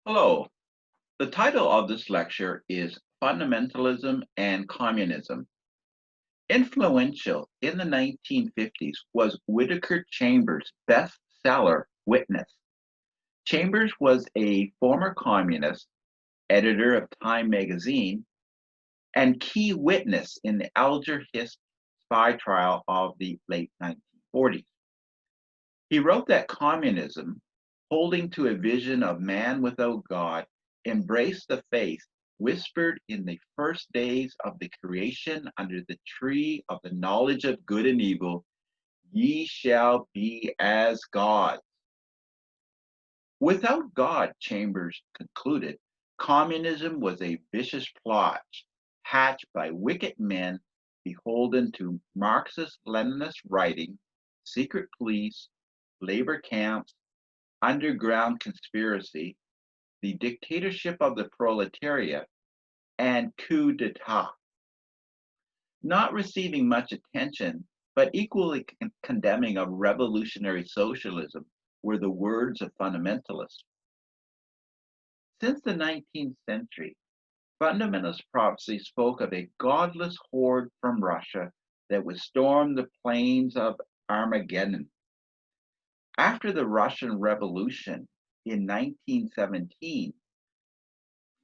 Hello. The title of this lecture is Fundamentalism and Communism. Influential in the 1950s was Whittaker Chambers' bestseller, Witness. Chambers was a former communist, editor of Time magazine, and key witness in the Alger Hiss spy trial of the late 1940s. He wrote that communism, holding to a vision of man without God, embraced the faith whispered in the first days of the creation under the tree of the knowledge of good and evil, ye shall be as God. Without God, Chambers concluded, communism was a vicious plot hatched by wicked men beholden to Marxist-Leninist writing, secret police, labor camps, underground conspiracy, the dictatorship of the proletariat, and coup d'etat. Not receiving much attention, but equally condemning of revolutionary socialism were the words of fundamentalists. Since the 19th century, fundamentalist prophecy spoke of a godless horde from Russia that would storm the plains of Armageddon. After the Russian Revolution in 1917,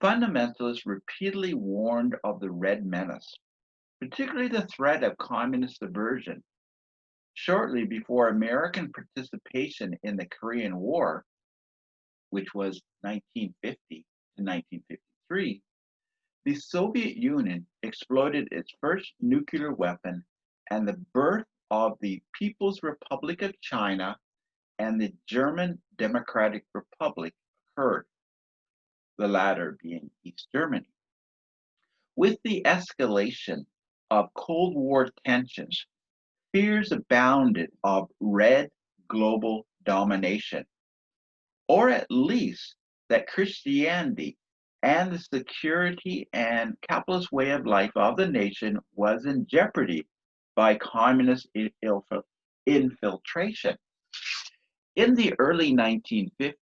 fundamentalists repeatedly warned of the Red Menace, particularly the threat of communist subversion. Shortly before American participation in the Korean War, which was 1950 to 1953, the Soviet Union exploded its first nuclear weapon, and the birth of the People's Republic of China and the German Democratic Republic occurred, the latter being East Germany. With the escalation of Cold War tensions, fears abounded of red global domination, or at least that Christianity and the security and capitalist way of life of the nation was in jeopardy by communist infiltration. In the early 1950s,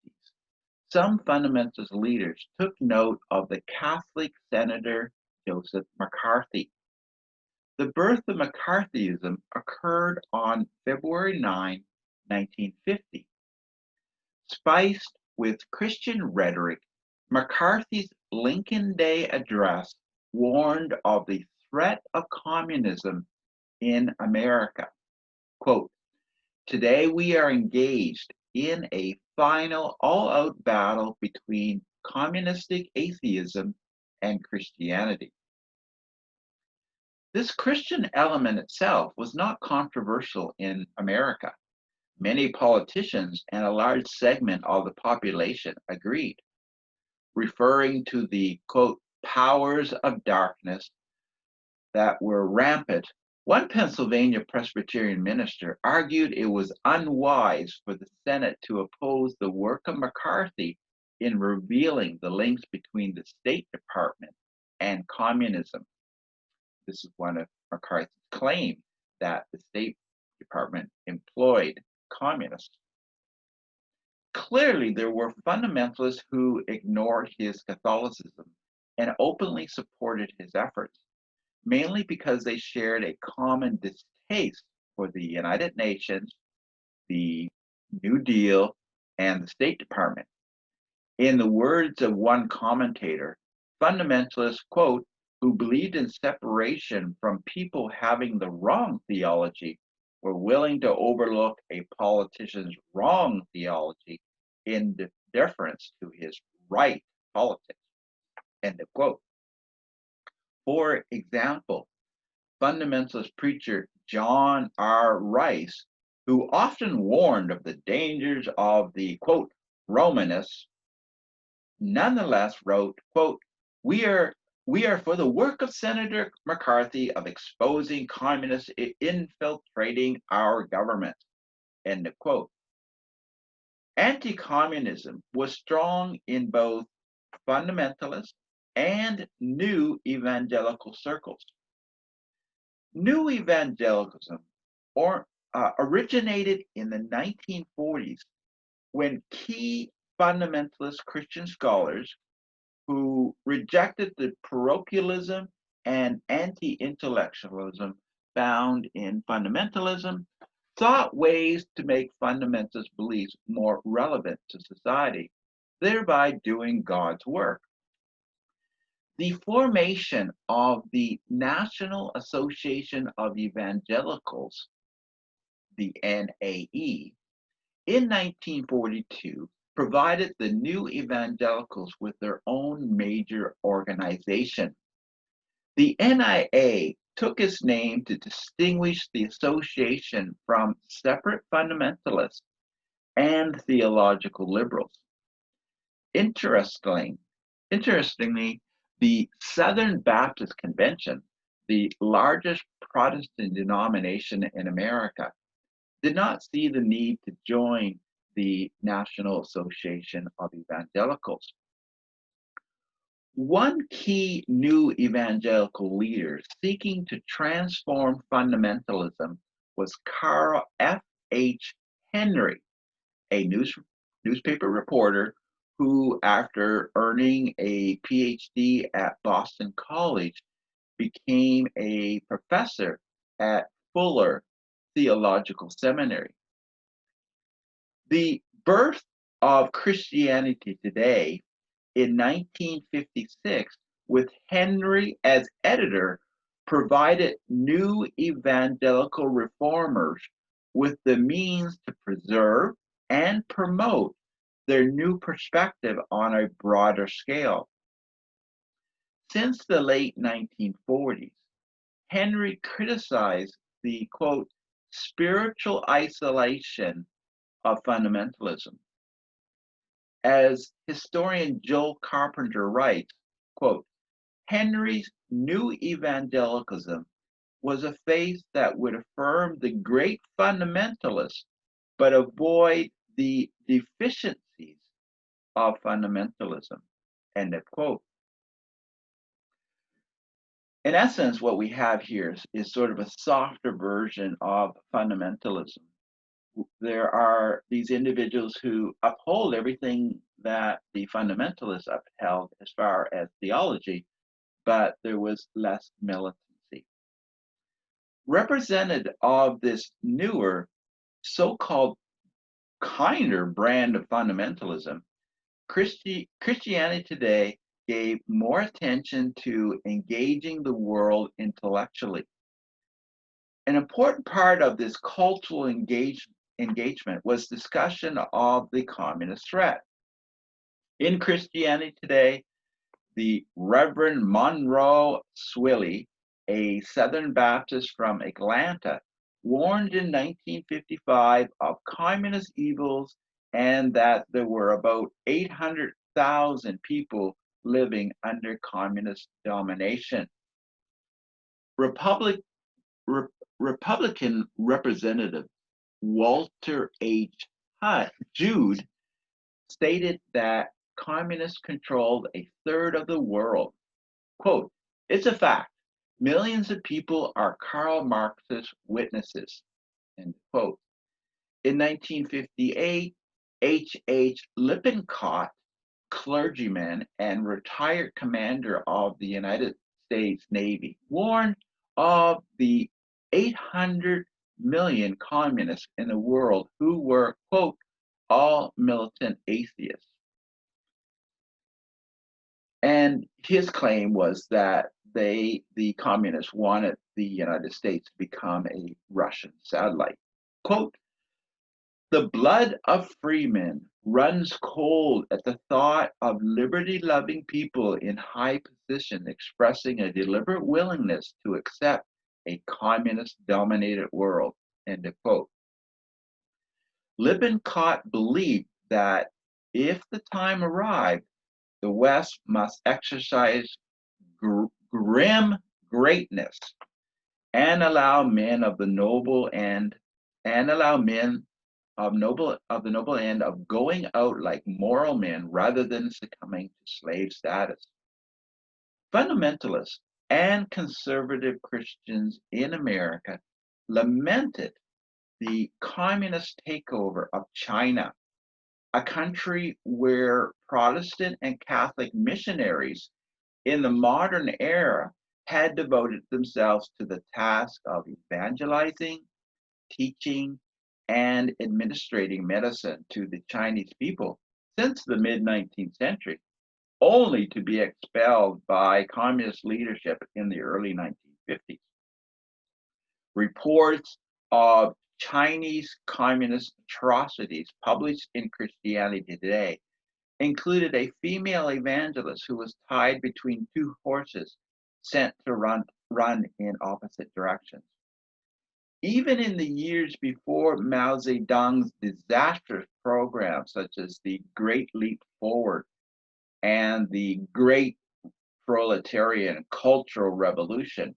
some fundamentalist leaders took note of the Catholic Senator Joseph McCarthy. The birth of McCarthyism occurred on February 9, 1950. Spiced with Christian rhetoric, McCarthy's Lincoln Day address warned of the threat of communism in America. Quote, today we are engaged in a final all-out battle between communistic atheism and Christianity. This Christian element itself was not controversial in America. Many politicians and a large segment of the population agreed, referring to the, quote, powers of darkness that were rampant. One Pennsylvania Presbyterian minister argued it was unwise for the Senate to oppose the work of McCarthy in revealing the links between the State Department and communism. This is one of McCarthy's claims that the State Department employed communists. Clearly, there were fundamentalists who ignored his Catholicism and openly supported his efforts, mainly because they shared a common distaste for the United Nations, the New Deal, and the State Department. In the words of one commentator, fundamentalists, quote, who believed in separation from people having the wrong theology were willing to overlook a politician's wrong theology in deference to his right politics, end of quote. For example, fundamentalist preacher John R. Rice, who often warned of the dangers of the, quote, Romanists, nonetheless wrote, quote, we are for the work of Senator McCarthy of exposing communists infiltrating our government, end of quote. Anti-communism was strong in both fundamentalist and new evangelical circles. New evangelicalism originated in the 1940s when key fundamentalist Christian scholars who rejected the parochialism and anti-intellectualism found in fundamentalism, sought ways to make fundamentalist beliefs more relevant to society, thereby doing God's work. The formation of the National Association of Evangelicals, the NAE, in 1942 provided the new evangelicals with their own major organization. The NIA took its name to distinguish the association from separate fundamentalists and theological liberals. Interestingly, the Southern Baptist Convention, the largest Protestant denomination in America, did not see the need to join the National Association of Evangelicals. One key new evangelical leader seeking to transform fundamentalism was Carl F. H. Henry, a newspaper reporter who, after earning a PhD at Boston College, became a professor at Fuller Theological Seminary. The birth of Christianity Today in 1956, with Henry as editor, provided new evangelical reformers with the means to preserve and promote their new perspective on a broader scale. Since the late 1940s, Henry criticized the, quote, spiritual isolation of fundamentalism. As historian Joel Carpenter writes, quote, Henry's new evangelicalism was a faith that would affirm the great fundamentalists, but avoid the deficiencies of fundamentalism, end of quote. In essence, what we have here is sort of a softer version of fundamentalism. There are these individuals who uphold everything that the fundamentalists upheld as far as theology, but there was less militancy. Representative of this newer, so-called kinder brand of fundamentalism, Christianity Today gave more attention to engaging the world intellectually. An important part of this cultural engagement was discussion of the communist threat. In Christianity Today, the Reverend Monroe Swilly, a Southern Baptist from Atlanta, warned in 1955 of communist evils and that there were about 800,000 people living under communist domination. Republican Representative Walter H. Jude stated that communists controlled a third of the world. Quote, it's a fact. Millions of people are Karl Marx's witnesses, end quote. In 1958, H. Lippincott, clergyman and retired commander of the United States Navy, warned of the 800 million communists in the world who were, quote, all militant atheists. And his claim was that the communists wanted the United States to become a Russian satellite. Quote, the blood of freemen runs cold at the thought of liberty-loving people in high position expressing a deliberate willingness to accept a communist-dominated world, end of quote. Lippincott believed that if the time arrived, the West must exercise grim greatness and allow men of the noble end of going out like moral men rather than succumbing to slave status. Fundamentalists and conservative Christians in America lamented the communist takeover of China, a country where Protestant and Catholic missionaries in the modern era had devoted themselves to the task of evangelizing, teaching, and administrating medicine to the Chinese people since the mid 19th century, only to be expelled by communist leadership in the early 1950s. Reports of Chinese communist atrocities published in Christianity Today included a female evangelist who was tied between two horses sent to run in opposite directions. Even in the years before Mao Zedong's disastrous programs, such as the Great Leap Forward and the Great Proletarian Cultural Revolution,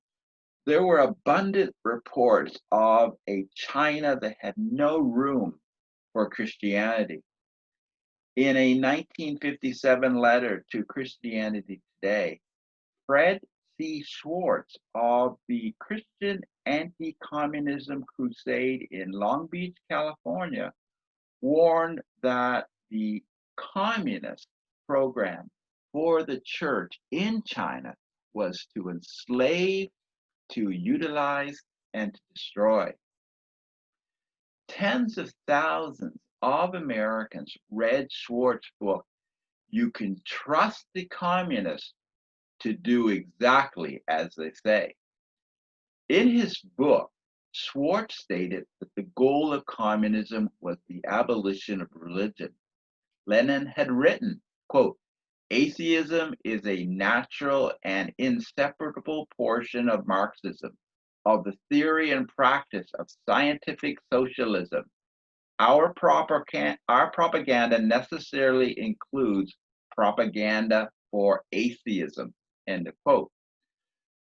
there were abundant reports of a China that had no room for Christianity. In a 1957 letter to Christianity Today, Fred C. Schwartz of the Christian Anti-Communism Crusade in Long Beach, California, warned that the communist program for the church in China was to enslave, to utilize, and to destroy. Tens of thousands of Americans read Schwartz's book, You Can Trust the Communists to Do Exactly as They Say. In his book, Schwartz stated that the goal of communism was the abolition of religion. Lenin had written, quote, atheism is a natural and inseparable portion of Marxism, of the theory and practice of scientific socialism. Our propaganda necessarily includes propaganda for atheism, end of quote.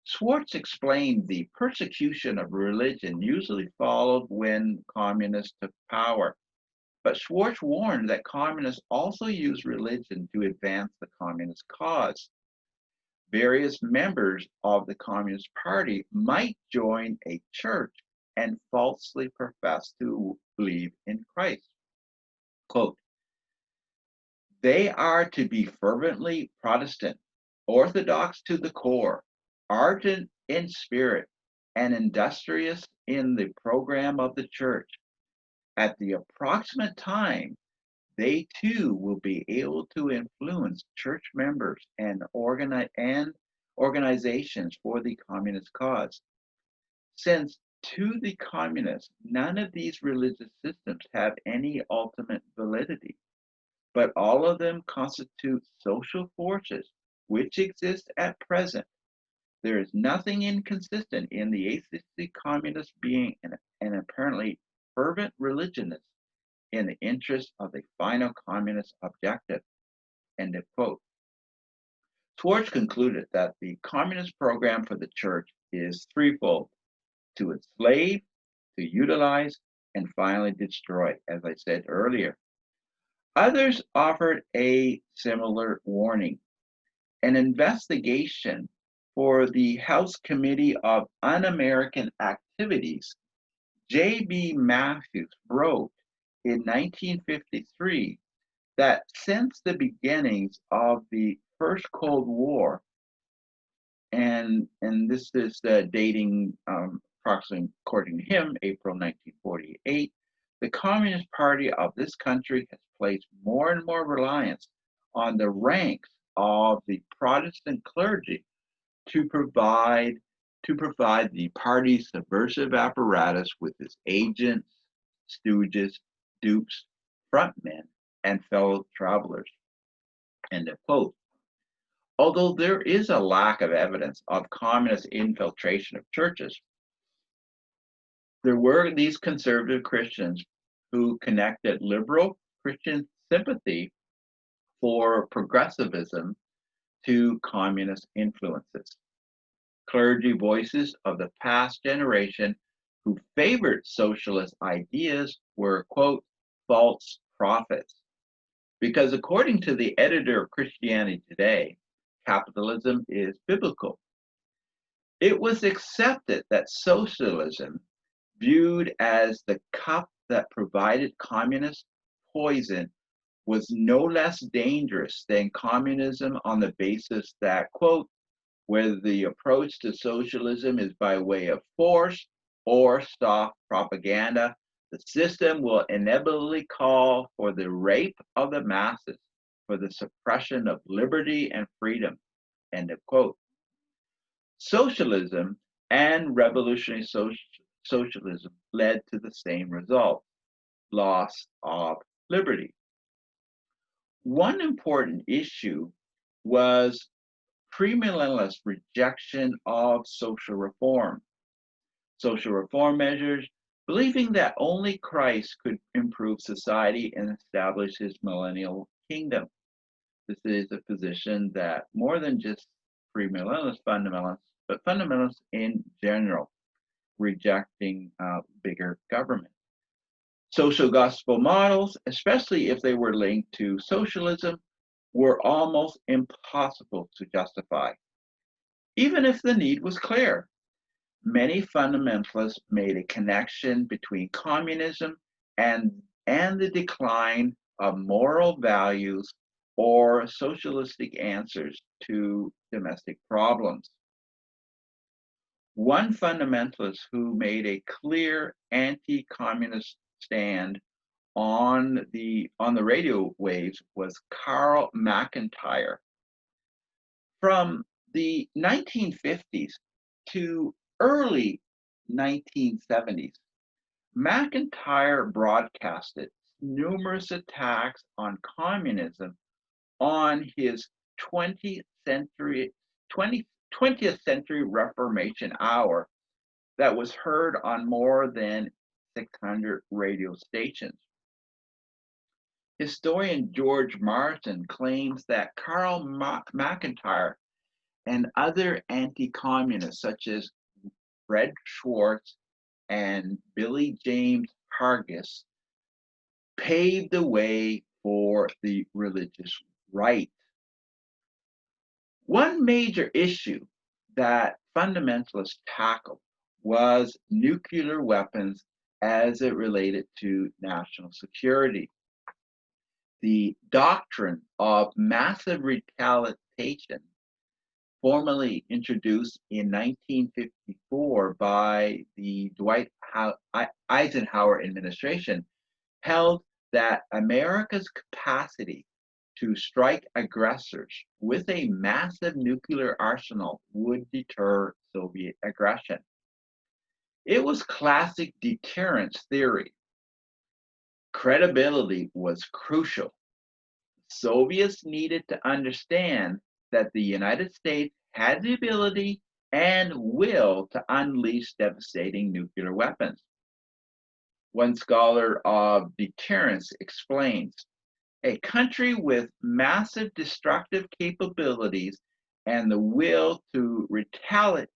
Schwartz explained the persecution of religion usually followed when communists took power. But Schwartz warned that communists also use religion to advance the communist cause. Various members of the Communist Party might join a church and falsely profess to believe in Christ. Quote, they are to be fervently Protestant, orthodox to the core, ardent in spirit, and industrious in the program of the church. At the approximate time, they too will be able to influence church members and organizations for the communist cause. Since to the communists, none of these religious systems have any ultimate validity, but all of them constitute social forces which exist at present. There is nothing inconsistent in the atheistic communist being an apparently fervent religionist in the interest of the final communist objective. End of quote. Schwartz concluded that the communist program for the church is threefold: to enslave, to utilize, and finally destroy, as I said earlier. Others offered a similar warning. An investigation for the House Committee of Un-American Activities, J.B. Matthews wrote in 1953 that since the beginnings of the First Cold War, and this is dating approximately, according to him, April 1948, the Communist Party of this country has placed more and more reliance on the ranks of the Protestant clergy to provide the party's subversive apparatus with its agents, stooges, dupes, frontmen, and fellow travelers. End of quote. Although there is a lack of evidence of communist infiltration of churches, there were these conservative Christians who connected liberal Christian sympathy for progressivism to communist influences. Clergy voices of the past generation who favored socialist ideas were, quote, false prophets. Because according to the editor of Christianity Today, capitalism is biblical. It was accepted that socialism, viewed as the cup that provided communist poison, was no less dangerous than communism on the basis that, quote, whether the approach to socialism is by way of force or soft propaganda, the system will inevitably call for the rape of the masses, for the suppression of liberty and freedom, end of quote. Socialism and revolutionary socialism led to the same result, loss of liberty. One important issue was premillennialist rejection of social reform measures, believing that only Christ could improve society and establish his millennial kingdom. This is a position that more than just premillennialist fundamentalists, but fundamentalists in general, rejecting bigger government. Social gospel models, especially if they were linked to socialism, were almost impossible to justify, even if the need was clear. Many fundamentalists made a connection between communism and the decline of moral values or socialistic answers to domestic problems. One fundamentalist who made a clear anti-communist stand on the radio waves was Karl McIntyre. From the 1950s to early 1970s, McIntyre broadcasted numerous attacks on communism on his 20th century Reformation hour that was heard on more than 600 radio stations. Historian George Martin claims that Karl McIntyre and other anti-communists such as Fred Schwartz and Billy James Hargis paved the way for the religious right. One major issue that fundamentalists tackled was nuclear weapons as it related to national security. The doctrine of massive retaliation, formally introduced in 1954 by the Dwight Eisenhower administration, held that America's capacity to strike aggressors with a massive nuclear arsenal would deter Soviet aggression. It was classic deterrence theory. Credibility was crucial. Soviets needed to understand that the United States had the ability and will to unleash devastating nuclear weapons. One scholar of deterrence explains, a country with massive destructive capabilities and the will to retaliate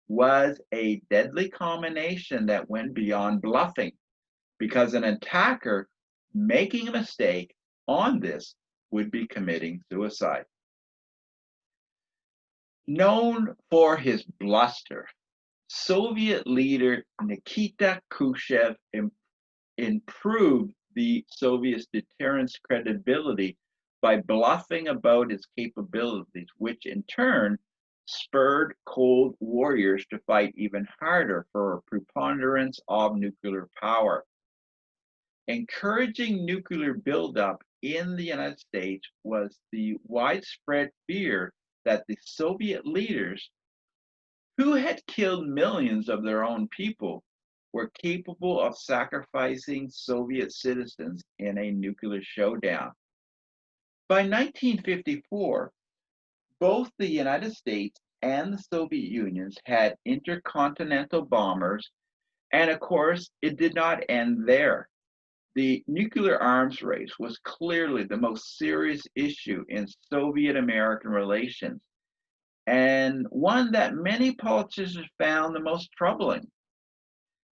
was a deadly combination that went beyond bluffing, because an attacker making a mistake on this would be committing suicide. Known for his bluster, Soviet leader Nikita Khrushchev improved the Soviets' deterrence credibility by bluffing about his capabilities, which in turn spurred Cold Warriors to fight even harder for a preponderance of nuclear power. Encouraging nuclear buildup in the United States was the widespread fear that the Soviet leaders, who had killed millions of their own people, were capable of sacrificing Soviet citizens in a nuclear showdown. By 1954, both the United States and the Soviet Union had intercontinental bombers, and of course, it did not end there. The nuclear arms race was clearly the most serious issue in Soviet-American relations, and one that many politicians found the most troubling.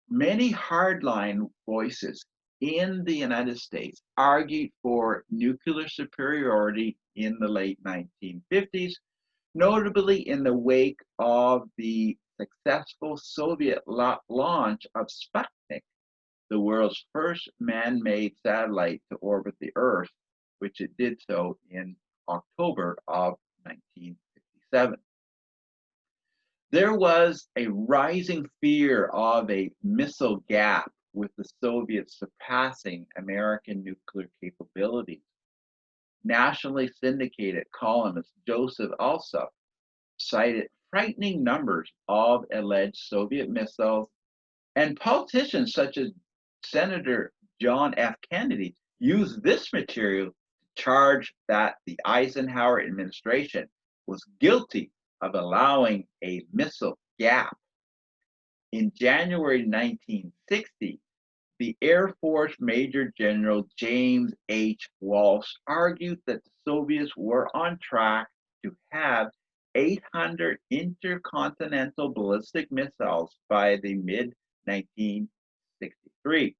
Many hardline voices in the United States argued for nuclear superiority in the late 1950s, notably in the wake of the successful Soviet launch of Sputnik. the world's first man-made satellite to orbit the Earth, which it did so in October of 1957. There was a rising fear of a missile gap with the Soviets surpassing American nuclear capabilities. Nationally syndicated columnist Joseph Alsop cited frightening numbers of alleged Soviet missiles, and politicians such as Senator John F. Kennedy used this material to charge that the Eisenhower administration was guilty of allowing a missile gap. In January 1960, the Air Force Major General James H. Walsh argued that the Soviets were on track to have 800 intercontinental ballistic missiles by the mid 1963,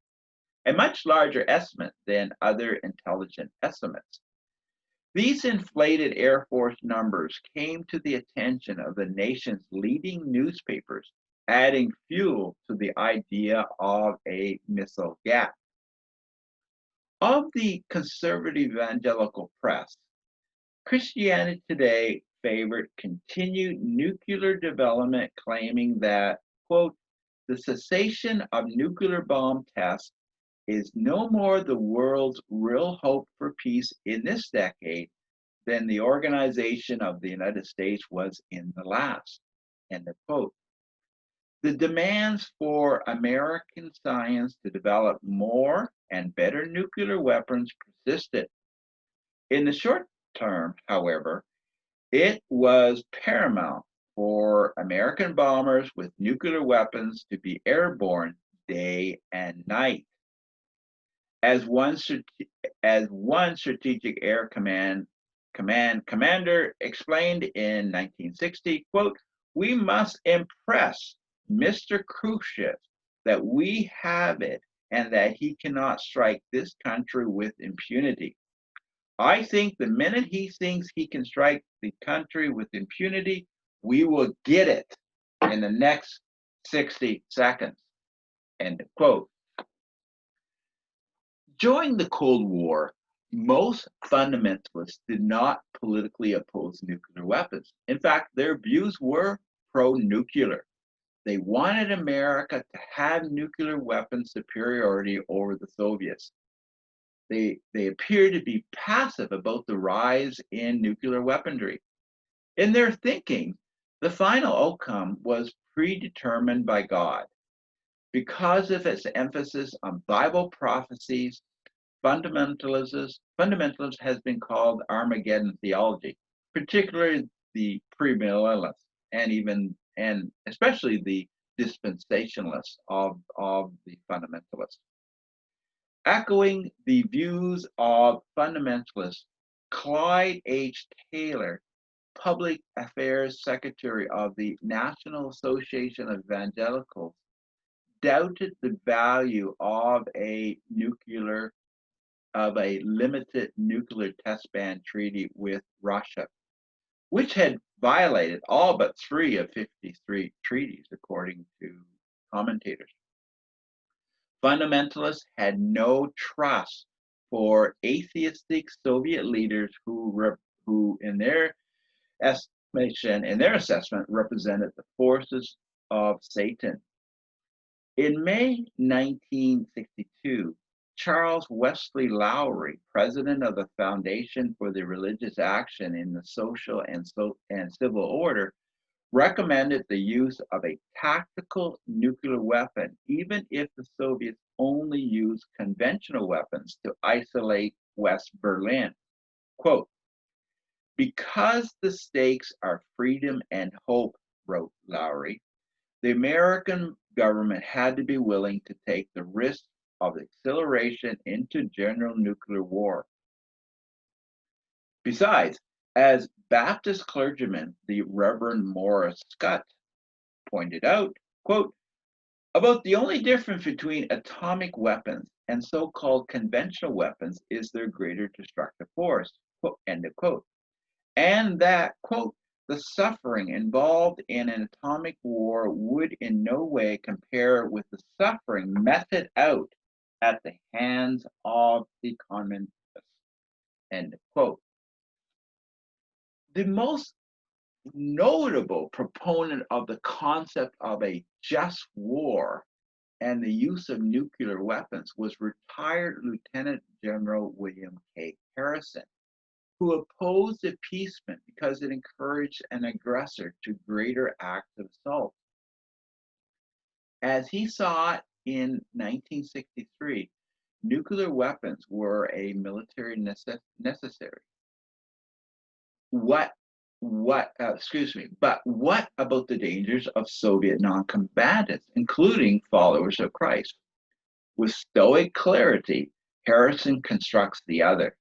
a much larger estimate than other intelligence estimates. These inflated Air Force numbers came to the attention of the nation's leading newspapers, adding fuel to the idea of a missile gap. Of the conservative evangelical press, Christianity Today favored continued nuclear development, claiming that, quote, the cessation of nuclear bomb tests is no more the world's real hope for peace in this decade than the organization of the United States was in the last, end of quote. The demands for American science to develop more and better nuclear weapons persisted. In the short term, however, it was paramount for American bombers with nuclear weapons to be airborne day and night. As one strategic air commander explained in 1960, quote, we must impress Mr. Khrushchev that we have it and that he cannot strike this country with impunity. I think the minute he thinks he can strike the country with impunity, we will get it in the next 60 seconds, end of quote. During the Cold War, most fundamentalists did not politically oppose nuclear weapons. In fact, their views were pro-nuclear. They wanted America to have nuclear weapon superiority over the Soviets. They appeared to be passive about the rise in nuclear weaponry. In their thinking, the final outcome was predetermined by God. Because of its emphasis on Bible prophecies, fundamentalism has been called Armageddon theology, particularly the premillennialists and especially the dispensationalists of the fundamentalists. Echoing the views of fundamentalists, Clyde H. Taylor, Public Affairs Secretary of the National Association of Evangelicals, doubted the value of a limited nuclear test ban treaty with Russia, which had violated all but 3 of 53 treaties, according to commentators. Fundamentalists had no trust for atheistic Soviet leaders who in their assessment, represented the forces of Satan. In May 1962, Charles Wesley Lowery, president of the Foundation for the Religious Action in the Social and Civil Order, recommended the use of a tactical nuclear weapon, even if the Soviets only used conventional weapons to isolate West Berlin. Quote, because the stakes are freedom and hope, wrote Lowery, the American government had to be willing to take the risk of acceleration into general nuclear war. Besides, as Baptist clergyman, the Reverend Morris Scott pointed out, quote, about the only difference between atomic weapons and so-called conventional weapons is their greater destructive force, quote, end of quote. And that, quote, the suffering involved in an atomic war would in no way compare with the suffering meted out at the hands of the communists. End quote. The most notable proponent of the concept of a just war and the use of nuclear weapons was retired Lieutenant General William K. Harrison, who opposed appeasement because it encouraged an aggressor to greater acts of assault. As he saw it in 1963, nuclear weapons were a military necessary. But what about the dangers of Soviet non-combatants, including followers of Christ? With stoic clarity, Harrison constructs the other.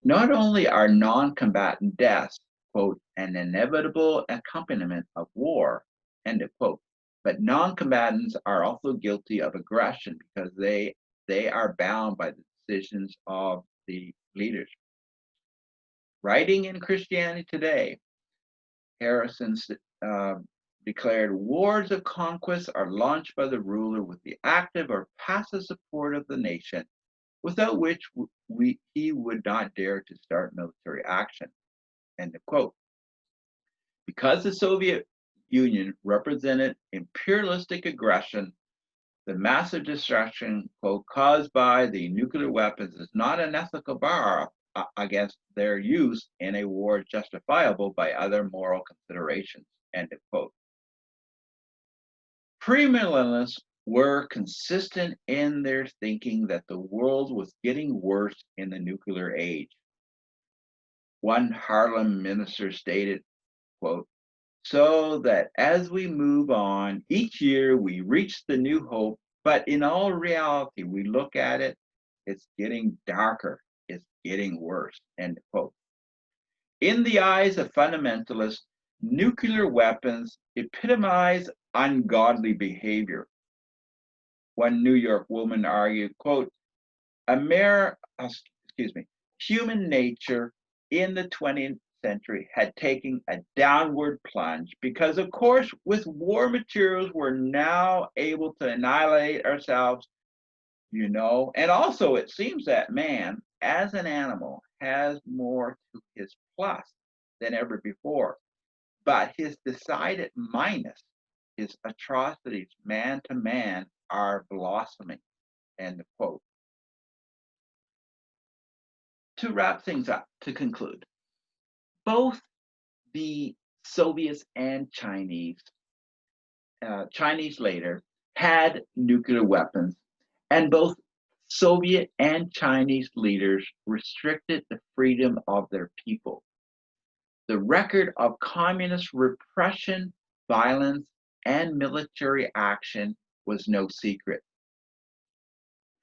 Not only are non-combatant deaths, quote, an inevitable accompaniment of war, end of quote, but non-combatants are also guilty of aggression because they are bound by the decisions of the leaders. Writing in Christianity Today, Harrison declared wars of conquest are launched by the ruler with the active or passive support of the nation, without which he would not dare to start military action. End of quote. Because the Soviet Union represented imperialistic aggression, the massive destruction, quote, caused by the nuclear weapons is not an ethical bar against their use in a war justifiable by other moral considerations, end of quote. Premillennialists were consistent in their thinking that the world was getting worse in the nuclear age. One Harlem minister stated, quote, so that as we move on, each year we reach the new hope, but in all reality, we look at it, it's getting darker, it's getting worse, end quote. In the eyes of fundamentalists, nuclear weapons epitomize ungodly behavior. One New York woman argued, quote, human nature in the 20th century had taken a downward plunge because, of course, with war materials, we're now able to annihilate ourselves, and also it seems that man, as an animal, has more to his plus than ever before, but his decided minus, his atrocities, man to man, are blossoming, end quote. To wrap things up, to conclude, both the Soviets and Chinese later, had nuclear weapons, and both Soviet and Chinese leaders restricted the freedom of their people. The record of communist repression, violence, and military action was no secret.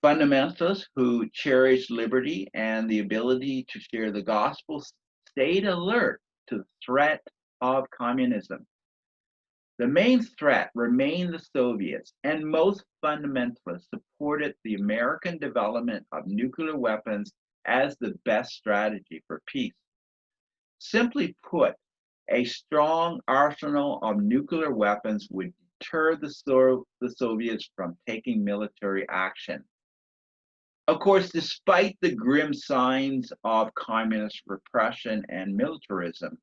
Fundamentalists who cherished liberty and the ability to share the gospel stayed alert to the threat of communism. The main threat remained the Soviets, and most fundamentalists supported the American development of nuclear weapons as the best strategy for peace. Simply put, a strong arsenal of nuclear weapons would deter the Soviets from taking military action. Of course, despite the grim signs of communist repression and militarism,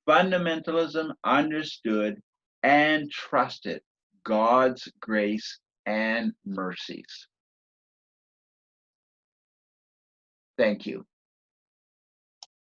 fundamentalism understood and trusted God's grace and mercies. Thank you.